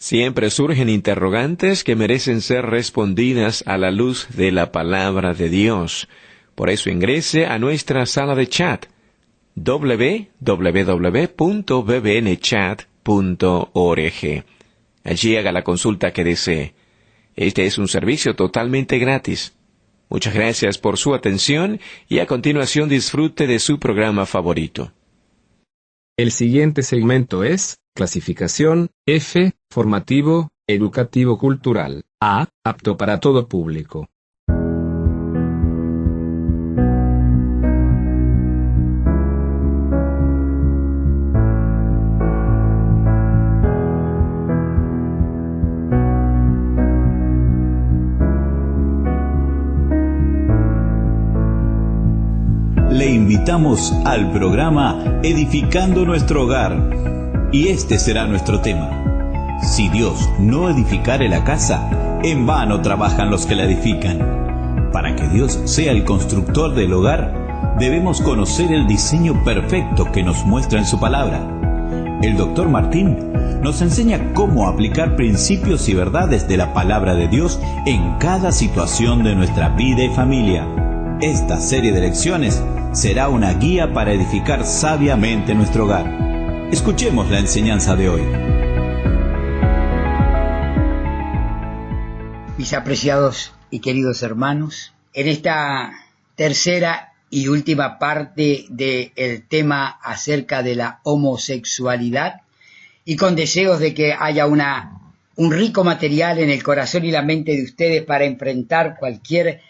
Siempre surgen interrogantes que merecen ser respondidas a la luz de la palabra de Dios. Por eso ingrese a nuestra sala de chat www.bbnchat.org. Allí haga la consulta que desee. Este es un servicio totalmente gratis. Muchas gracias por su atención y a continuación disfrute de su programa favorito. El siguiente segmento es clasificación F, formativo, educativo cultural, A, apto para todo público. Le invitamos al programa Edificando Nuestro Hogar. Y este será nuestro tema. Si Dios no edificare la casa, en vano trabajan los que la edifican. Para que Dios sea el constructor del hogar, debemos conocer el diseño perfecto que nos muestra en su palabra. El Dr. Martín nos enseña cómo aplicar principios y verdades de la palabra de Dios en cada situación de nuestra vida y familia. Esta serie de lecciones será una guía para edificar sabiamente nuestro hogar. Escuchemos la enseñanza de hoy. Mis apreciados y queridos hermanos, en esta tercera y última parte del tema acerca de la homosexualidad, y con deseos de que haya un rico material en el corazón y la mente de ustedes para enfrentar cualquier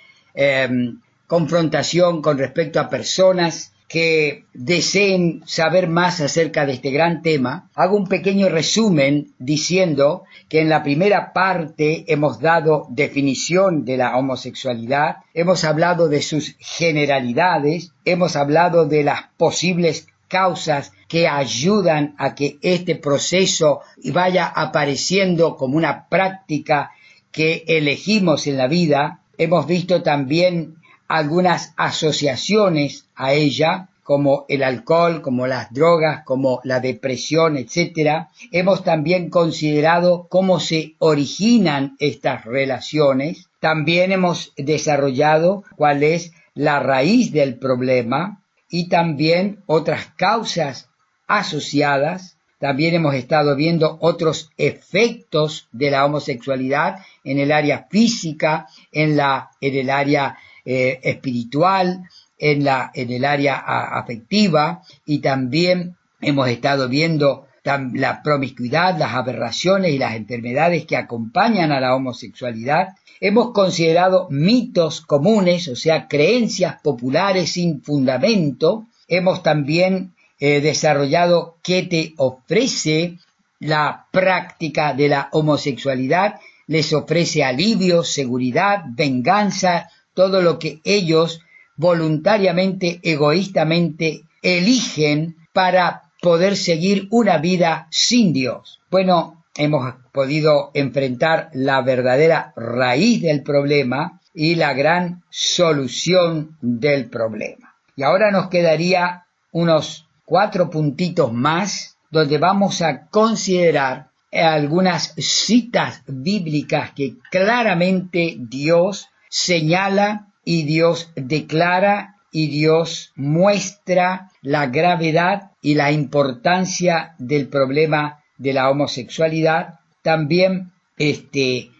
confrontación con respecto a personas que deseen saber más acerca de este gran tema, hago un pequeño resumen diciendo que en la primera parte hemos dado definición de la homosexualidad, hemos hablado de sus generalidades, hemos hablado de las posibles causas que ayudan a que este proceso vaya apareciendo como una práctica que elegimos en la vida. Hemos visto también algunas asociaciones a ella, como el alcohol, como las drogas, como la depresión, etc. Hemos también considerado cómo se originan estas relaciones. También hemos desarrollado cuál es la raíz del problema y también otras causas asociadas. También hemos estado viendo otros efectos de la homosexualidad en el área física, en el área espiritual, en el área afectiva, y también hemos estado viendo la promiscuidad, las aberraciones y las enfermedades que acompañan a la homosexualidad. Hemos considerado mitos comunes, o sea, creencias populares sin fundamento. Hemos también desarrollado qué te ofrece la práctica de la homosexualidad. Les ofrece alivio, seguridad, venganza, todo lo que ellos voluntariamente, egoístamente eligen para poder seguir una vida sin Dios. Bueno, hemos podido enfrentar la verdadera raíz del problema y la gran solución del problema. Y ahora nos quedaría unos 4 puntitos más donde vamos a considerar algunas citas bíblicas que claramente Dios señala y Dios declara y Dios muestra la gravedad y la importancia del problema de la homosexualidad. También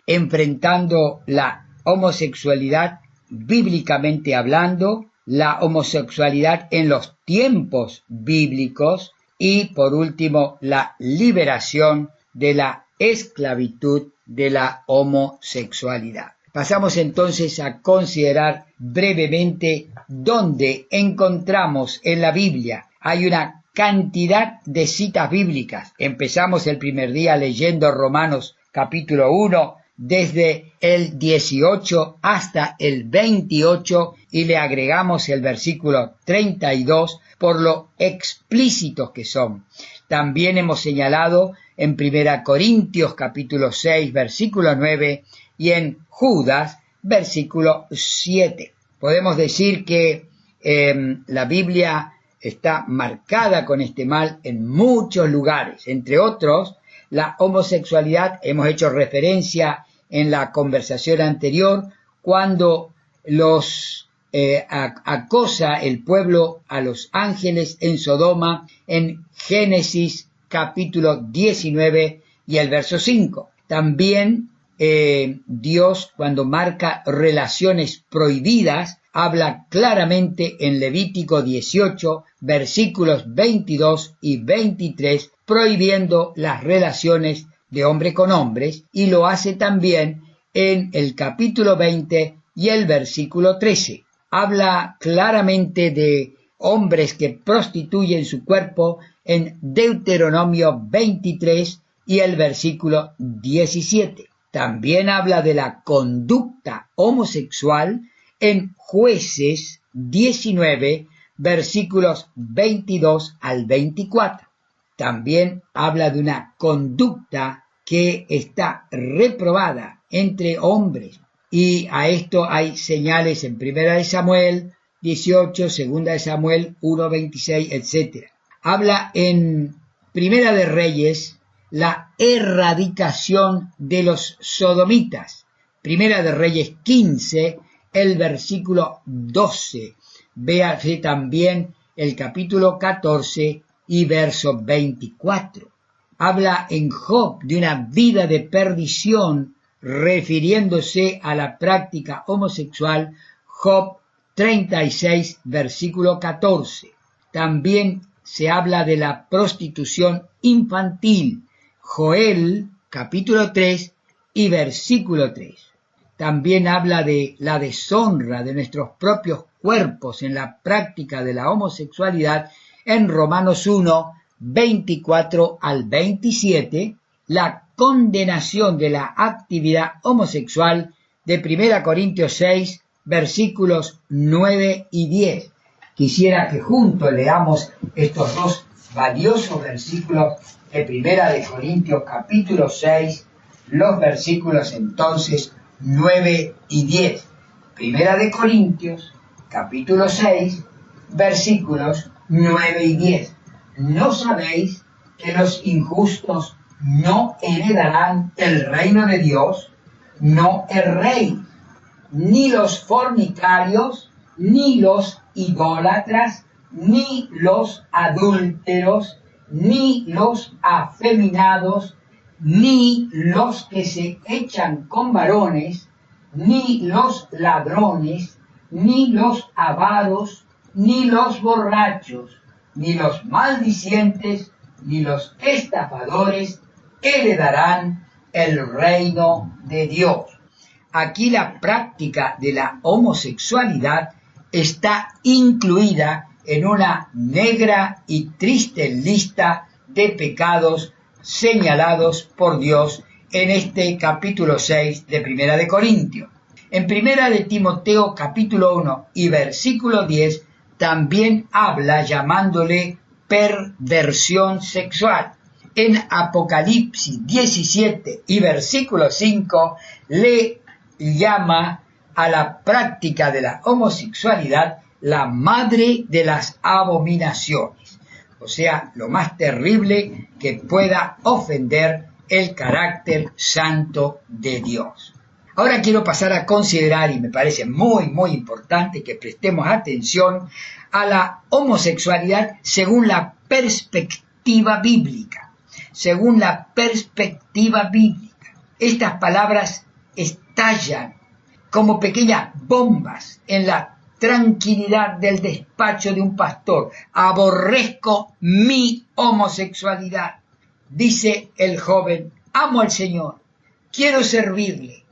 enfrentando la homosexualidad bíblicamente hablando, la homosexualidad en los tiempos bíblicos y, por último, la liberación de la esclavitud de la homosexualidad. Pasamos entonces a considerar brevemente dónde encontramos en la Biblia. Hay una cantidad de citas bíblicas. Empezamos el primer día leyendo Romanos capítulo 1, desde el 18 hasta el 28, y le agregamos el versículo 32 por lo explícitos que son. También hemos señalado en 1 Corintios capítulo 6, versículo 9, y en Judas, versículo 7. Podemos decir que la Biblia está marcada con este mal en muchos lugares, entre otros la homosexualidad, hemos hecho referencia en la conversación anterior, cuando acosa el pueblo a los ángeles en Sodoma en Génesis capítulo 19 y el verso 5. También Dios, cuando marca relaciones prohibidas, habla claramente en Levítico 18, versículos 22 y 23, prohibiendo las relaciones de hombre con hombres, y lo hace también en el capítulo 20 y el versículo 13. Habla claramente de hombres que prostituyen su cuerpo en Deuteronomio 23 y el versículo 17. También habla de la conducta homosexual en Jueces 19, versículos 22 al 24. También habla de una conducta que está reprobada entre hombres, y a esto hay señales en 1 de Samuel 18, 2 de Samuel 1, 26, etc. Habla en 1 de Reyes la erradicación de los sodomitas. 1 de Reyes 15, el versículo 12. Véase también el capítulo 14 y verso 24. Habla en Job de una vida de perdición, refiriéndose a la práctica homosexual, Job 36, versículo 14. También se habla de la prostitución infantil, Joel capítulo 3 y versículo 3. También habla de la deshonra de nuestros propios cuerpos en la práctica de la homosexualidad en Romanos 1, 24 al 27, la condenación de la actividad homosexual de 1 Corintios 6, versículos 9 y 10. Quisiera que juntos leamos estos dos valiosos versículos de 1 Corintios capítulo 6, los versículos entonces 9 y 10. 1 Corintios capítulo 6, versículos 9 y 10. ¿No sabéis que los injustos no heredarán el reino de Dios? No erréis, ni los fornicarios, ni los idólatras, ni los adúlteros, ni los afeminados, ni los que se echan con varones, ni los ladrones, ni los avaros, ni los borrachos, ni los maldicientes, ni los estafadores heredarán el reino de Dios. Aquí la práctica de la homosexualidad está incluida en una negra y triste lista de pecados señalados por Dios en este capítulo 6 de 1 de Corintios. En 1 de Timoteo capítulo 1 y versículo 10 también habla llamándole perversión sexual. En Apocalipsis 17 y versículo 5 le llama a la práctica de la homosexualidad la madre de las abominaciones, o sea, lo más terrible que pueda ofender el carácter santo de Dios. Ahora quiero pasar a considerar, y me parece muy importante que prestemos atención a la homosexualidad según la perspectiva bíblica. Según la perspectiva bíblica, estas palabras estallan como pequeñas bombas en la tranquilidad del despacho de un pastor. Aborrezco mi homosexualidad, dice el joven, amo al Señor, quiero servirle.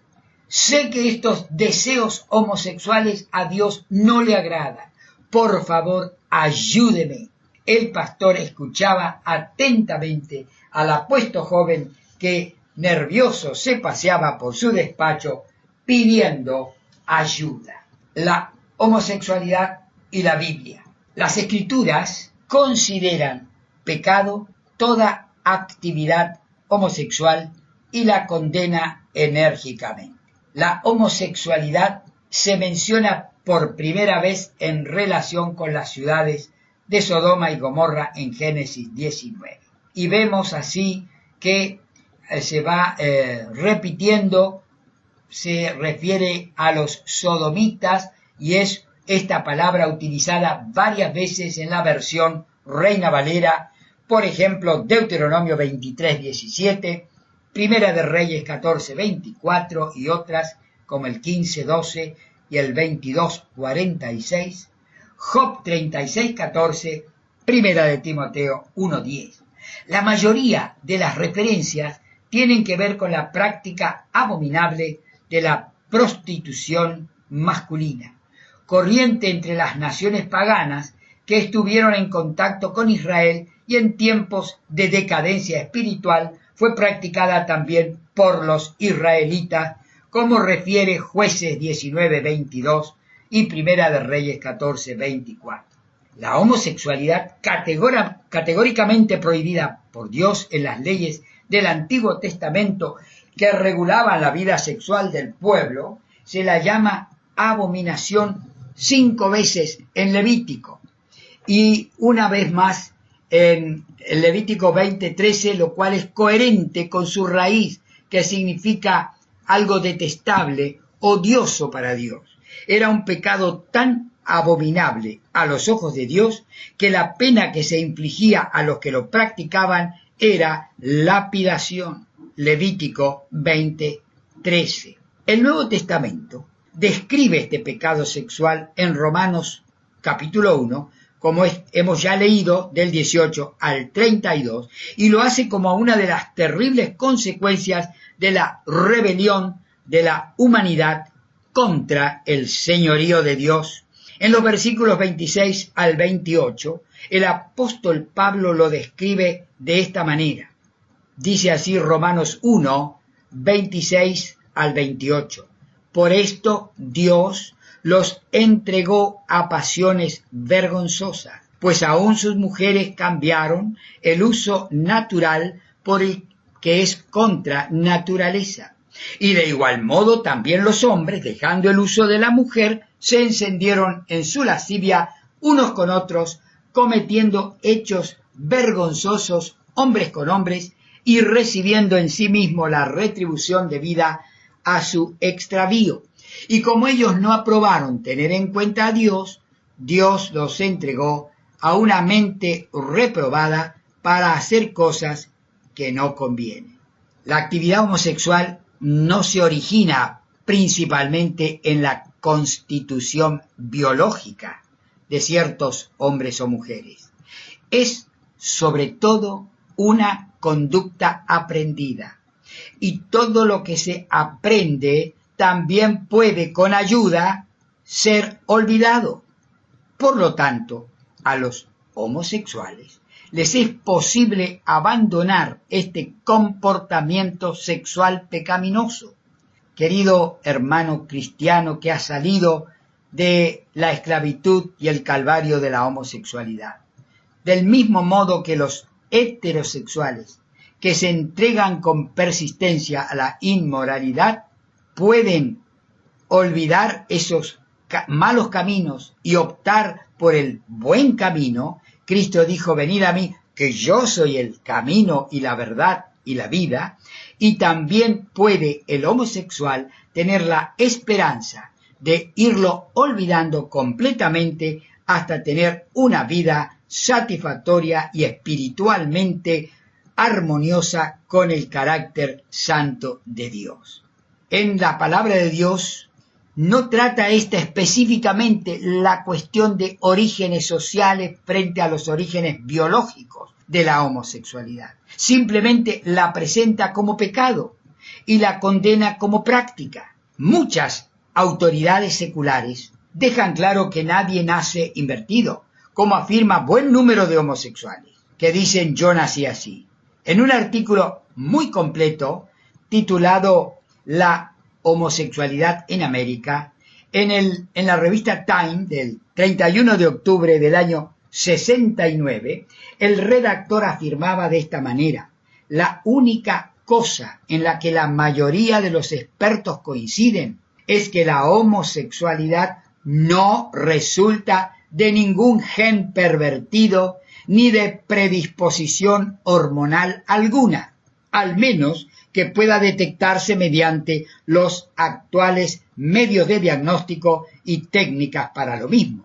Sé que estos deseos homosexuales a Dios no le agradan. Por favor, ayúdeme. El pastor escuchaba atentamente al apuesto joven que nervioso se paseaba por su despacho pidiendo ayuda. La homosexualidad y la Biblia. Las Escrituras consideran pecado toda actividad homosexual y la condena enérgicamente. La homosexualidad se menciona por primera vez en relación con las ciudades de Sodoma y Gomorra en Génesis 19. Y vemos así que se va repitiendo, se refiere a los sodomitas y es esta palabra utilizada varias veces en la versión Reina Valera, por ejemplo, Deuteronomio 23:17, Primera de Reyes 14:24 y otras como el 15:12 y el 22:46, Job 36:14, Primera de Timoteo 1:10. La mayoría de las referencias tienen que ver con la práctica abominable de la prostitución masculina, corriente entre las naciones paganas que estuvieron en contacto con Israel y en tiempos de decadencia espiritual fue practicada también por los israelitas, como refiere Jueces 19:22 y Primera de Reyes 14:24. La homosexualidad, categóricamente prohibida por Dios en las leyes del Antiguo Testamento que regulaban la vida sexual del pueblo, se la llama abominación 5 veces en Levítico y una vez más en Levítico 20:13, lo cual es coherente con su raíz, que significa algo detestable, odioso para Dios. Era un pecado tan abominable a los ojos de Dios que la pena que se infligía a los que lo practicaban era lapidación. Levítico 20:13. El Nuevo Testamento describe este pecado sexual en Romanos capítulo 1, como hemos ya leído del 18 al 32, y lo hace como una de las terribles consecuencias de la rebelión de la humanidad contra el señorío de Dios. En los versículos 26 al 28, el apóstol Pablo lo describe de esta manera. Dice así Romanos 1, 26 al 28. Por esto Dios los entregó a pasiones vergonzosas, pues aún sus mujeres cambiaron el uso natural por el que es contra naturaleza. Y de igual modo también los hombres, dejando el uso de la mujer, se encendieron en su lascivia unos con otros, cometiendo hechos vergonzosos hombres con hombres y recibiendo en sí mismo la retribución debida a su extravío. Y como ellos no aprobaron tener en cuenta a Dios, Dios los entregó a una mente reprobada para hacer cosas que no convienen. La actividad homosexual no se origina principalmente en la constitución biológica de ciertos hombres o mujeres. Es sobre todo una conducta aprendida. Y todo lo que se aprende también puede, con ayuda, ser olvidado. Por lo tanto, a los homosexuales les es posible abandonar este comportamiento sexual pecaminoso. Querido hermano cristiano que ha salido de la esclavitud y el calvario de la homosexualidad, del mismo modo que los heterosexuales que se entregan con persistencia a la inmoralidad pueden olvidar esos malos caminos y optar por el buen camino. Cristo dijo: venid a mí, que yo soy el camino y la verdad y la vida. Y también puede el homosexual tener la esperanza de irlo olvidando completamente hasta tener una vida satisfactoria y espiritualmente armoniosa con el carácter santo de Dios. En la palabra de Dios no trata específicamente la cuestión de orígenes sociales frente a los orígenes biológicos de la homosexualidad. Simplemente la presenta como pecado y la condena como práctica. Muchas autoridades seculares dejan claro que nadie nace invertido, como afirma buen número de homosexuales, que dicen: yo nací así. En un artículo muy completo titulado La homosexualidad en América, en la revista Time del 31 de octubre del año 69, el redactor afirmaba de esta manera: la única cosa en la que la mayoría de los expertos coinciden es que la homosexualidad no resulta de ningún gen pervertido ni de predisposición hormonal alguna, al menos que pueda detectarse mediante los actuales medios de diagnóstico y técnicas para lo mismo.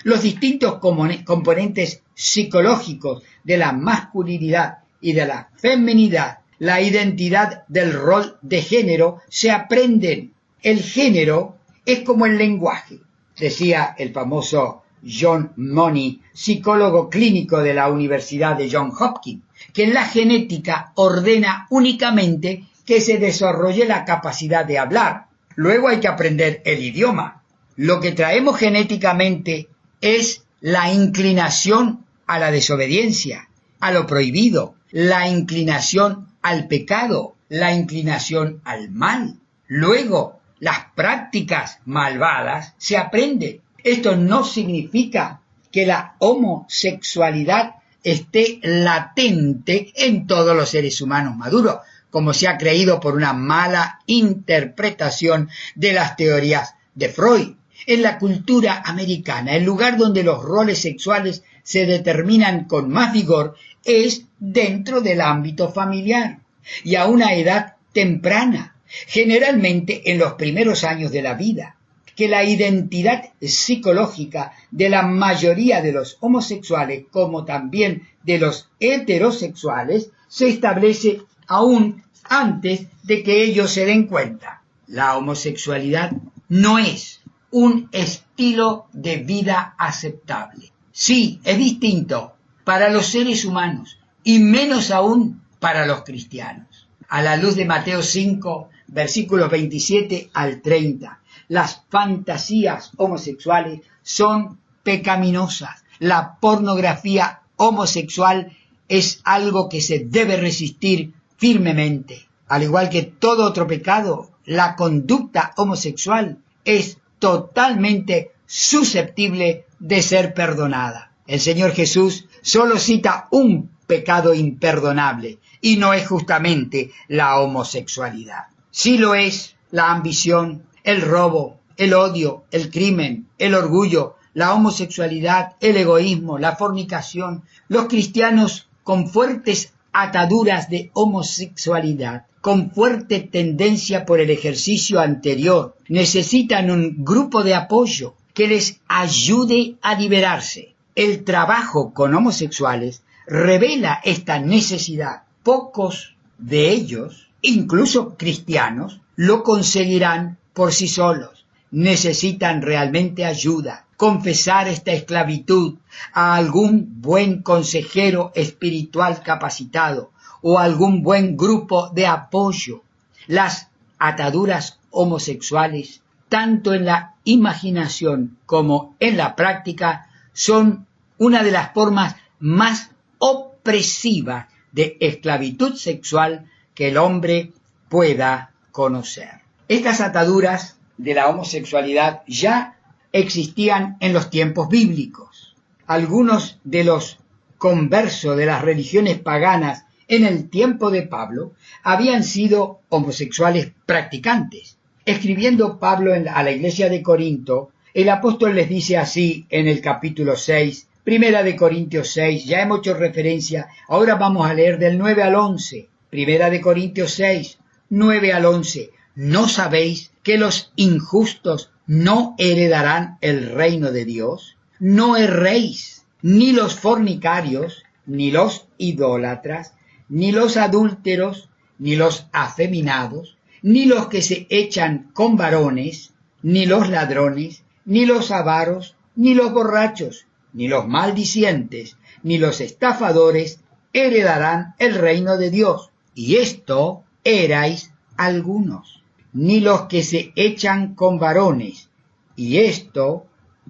Los distintos componentes psicológicos de la masculinidad y de la feminidad, la identidad del rol de género, se aprenden. El género es como el lenguaje, decía el famoso John Money, psicólogo clínico de la Universidad de Johns Hopkins, que en la genética ordena únicamente que se desarrolle la capacidad de hablar. Luego hay que aprender el idioma. Lo que traemos genéticamente es la inclinación a la desobediencia, a lo prohibido, la inclinación al pecado, la inclinación al mal. Luego, las prácticas malvadas se aprenden. Esto no significa que la homosexualidad esté latente en todos los seres humanos maduros, como se ha creído por una mala interpretación de las teorías de Freud. En la cultura americana, el lugar donde los roles sexuales se determinan con más vigor es dentro del ámbito familiar y a una edad temprana, generalmente en los primeros años de la vida, que la identidad psicológica de la mayoría de los homosexuales, como también de los heterosexuales, se establece aún antes de que ellos se den cuenta. La homosexualidad no es un estilo de vida aceptable. Sí, es distinto para los seres humanos y menos aún para los cristianos. A la luz de Mateo 5, versículos 27 al 30, las fantasías homosexuales son pecaminosas. La pornografía homosexual es algo que se debe resistir firmemente. Al igual que todo otro pecado, la conducta homosexual es totalmente susceptible de ser perdonada. El Señor Jesús solo cita un pecado imperdonable y no es justamente la homosexualidad. Sí lo es la ambición, el robo, el odio, el crimen, el orgullo, la homosexualidad, el egoísmo, la fornicación. Los cristianos con fuertes ataduras de homosexualidad, con fuerte tendencia por el ejercicio anterior, necesitan un grupo de apoyo que les ayude a liberarse. El trabajo con homosexuales revela esta necesidad. Pocos de ellos, incluso cristianos, lo conseguirán por sí solos. Necesitan realmente ayuda, confesar esta esclavitud a algún buen consejero espiritual capacitado o algún buen grupo de apoyo. Las ataduras homosexuales, tanto en la imaginación como en la práctica, son una de las formas más opresivas de esclavitud sexual que el hombre pueda conocer. Estas ataduras de la homosexualidad ya existían en los tiempos bíblicos. Algunos de los conversos de las religiones paganas en el tiempo de Pablo habían sido homosexuales practicantes. Escribiendo Pablo a la iglesia de Corinto, el apóstol les dice así en el capítulo 6, Primera de Corintios 6, ya hemos hecho referencia, ahora vamos a leer del 9 al 11. Primera de Corintios 6, 9 al 11. ¿No sabéis que los injustos no heredarán el reino de Dios? No erréis, ni los fornicarios, ni los idólatras, ni los adúlteros, ni los afeminados, ni los que se echan con varones, ni los ladrones, ni los avaros, ni los borrachos, ni los maldicientes, ni los estafadores heredarán el reino de Dios. Y esto erais algunos. Ni los que se echan con varones, y esto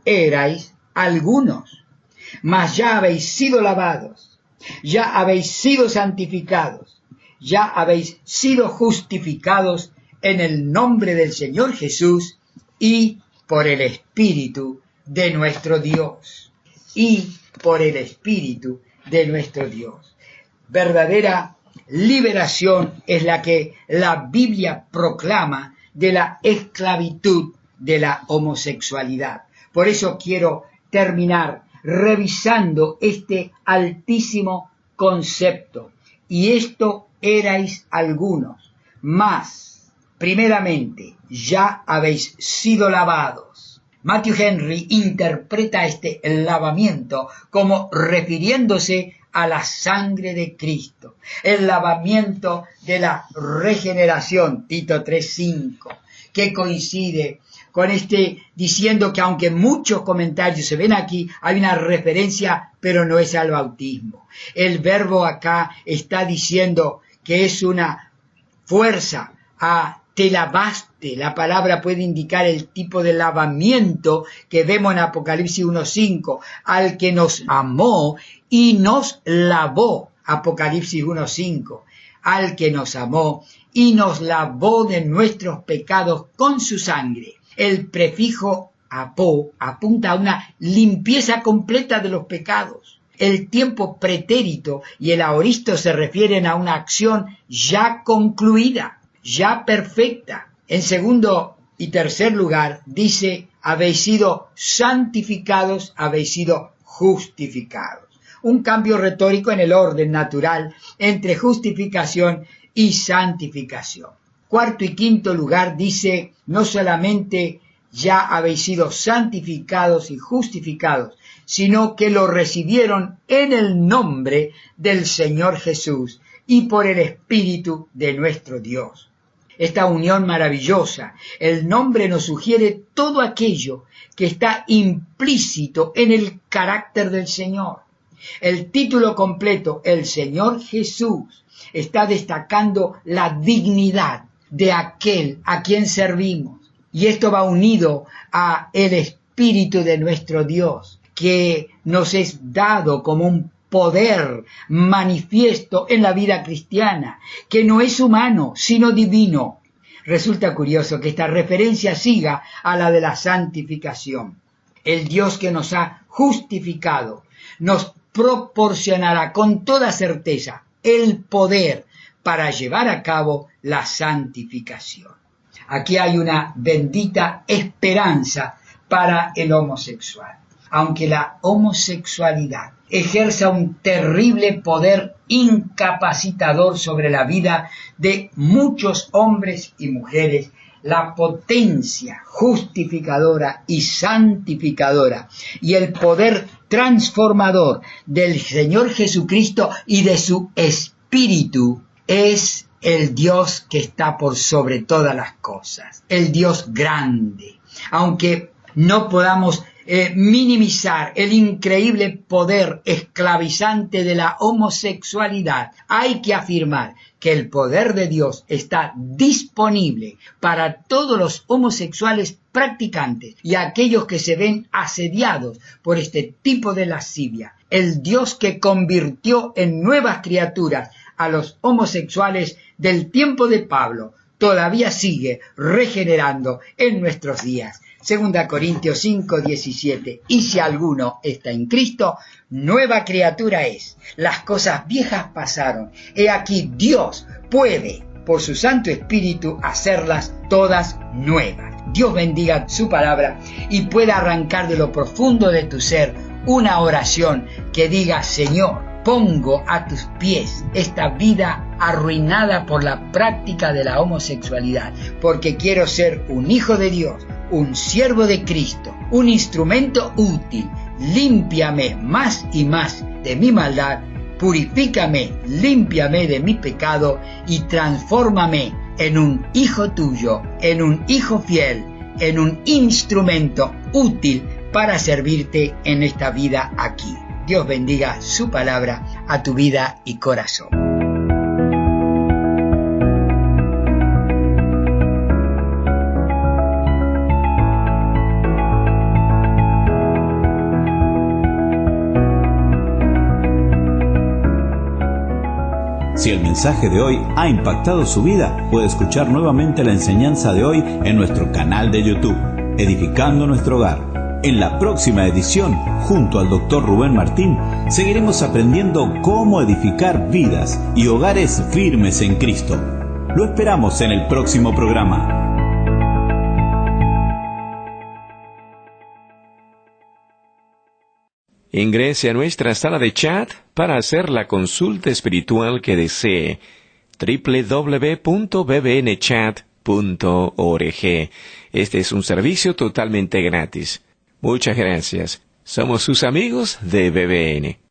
erais algunos. Mas ya habéis sido lavados, ya habéis sido santificados, ya habéis sido justificados en el nombre del Señor Jesús y por el Espíritu de nuestro Dios. Y por el Espíritu de nuestro Dios. Verdadera liberación es la que la Biblia proclama de la esclavitud de la homosexualidad. Por eso quiero terminar revisando este altísimo concepto. Y esto erais algunos. Mas, primeramente, ya habéis sido lavados. Matthew Henry interpreta este lavamiento como refiriéndose a la sangre de Cristo, el lavamiento de la regeneración, Tito 3:5, que coincide con diciendo que aunque muchos comentarios se ven aquí, hay una referencia, pero no es al bautismo. El verbo acá está diciendo que es una fuerza te lavaste. La palabra puede indicar el tipo de lavamiento que vemos en Apocalipsis 1:5, al que nos amó y nos lavó. Apocalipsis 1:5, al que nos amó y nos lavó de nuestros pecados con su sangre. El prefijo apó apunta a una limpieza completa de los pecados. El tiempo pretérito y el aoristo se refieren a una acción ya concluida, ya perfecta. En segundo y tercer lugar, dice, habéis sido santificados, habéis sido justificados. Un cambio retórico en el orden natural entre justificación y santificación. Cuarto y quinto lugar dice, no solamente ya habéis sido santificados y justificados, sino que lo recibieron en el nombre del Señor Jesús y por el Espíritu de nuestro Dios. Esta unión maravillosa, el nombre nos sugiere todo aquello que está implícito en el carácter del Señor. El título completo, el Señor Jesús, está destacando la dignidad de aquel a quien servimos. Y esto va unido a el Espíritu de nuestro Dios, que nos es dado como un poder manifiesto en la vida cristiana, que no es humano, sino divino. Resulta curioso que esta referencia siga a la de la santificación. El Dios que nos ha justificado nos proporcionará con toda certeza el poder para llevar a cabo la santificación. Aquí hay una bendita esperanza para el homosexual. Aunque la homosexualidad ejerza un terrible poder incapacitador sobre la vida de muchos hombres y mujeres, la potencia justificadora y santificadora y el poder transformador del Señor Jesucristo y de su Espíritu es el Dios que está por sobre todas las cosas, el Dios grande. Aunque no podamos minimizar el increíble poder esclavizante de la homosexualidad, hay que afirmar que el poder de Dios está disponible para todos los homosexuales practicantes y aquellos que se ven asediados por este tipo de lascivia. El Dios que convirtió en nuevas criaturas a los homosexuales del tiempo de Pablo todavía sigue regenerando en nuestros días. 2 Corintios 5:17. Y si alguno está en Cristo, nueva criatura es. Las cosas viejas pasaron. He aquí Dios puede, por su Santo Espíritu, hacerlas todas nuevas. Dios bendiga su palabra y pueda arrancar de lo profundo de tu ser una oración que diga: Señor, pongo a tus pies esta vida arruinada por la práctica de la homosexualidad, porque quiero ser un hijo de Dios, un siervo de Cristo, un instrumento útil. Límpiame más y más de mi maldad, purifícame, límpiame de mi pecado y transfórmame en un hijo tuyo, en un hijo fiel, en un instrumento útil para servirte en esta vida aquí. Dios bendiga su palabra a tu vida y corazón. Si el mensaje de hoy ha impactado su vida, puede escuchar nuevamente la enseñanza de hoy en nuestro canal de YouTube, Edificando Nuestro Hogar. En la próxima edición, junto al Dr. Rubén Martín, seguiremos aprendiendo cómo edificar vidas y hogares firmes en Cristo. Lo esperamos en el próximo programa. Ingrese a nuestra sala de chat para hacer la consulta espiritual que desee. www.bbnchat.org. Este es un servicio totalmente gratis. Muchas gracias. Somos sus amigos de BBN.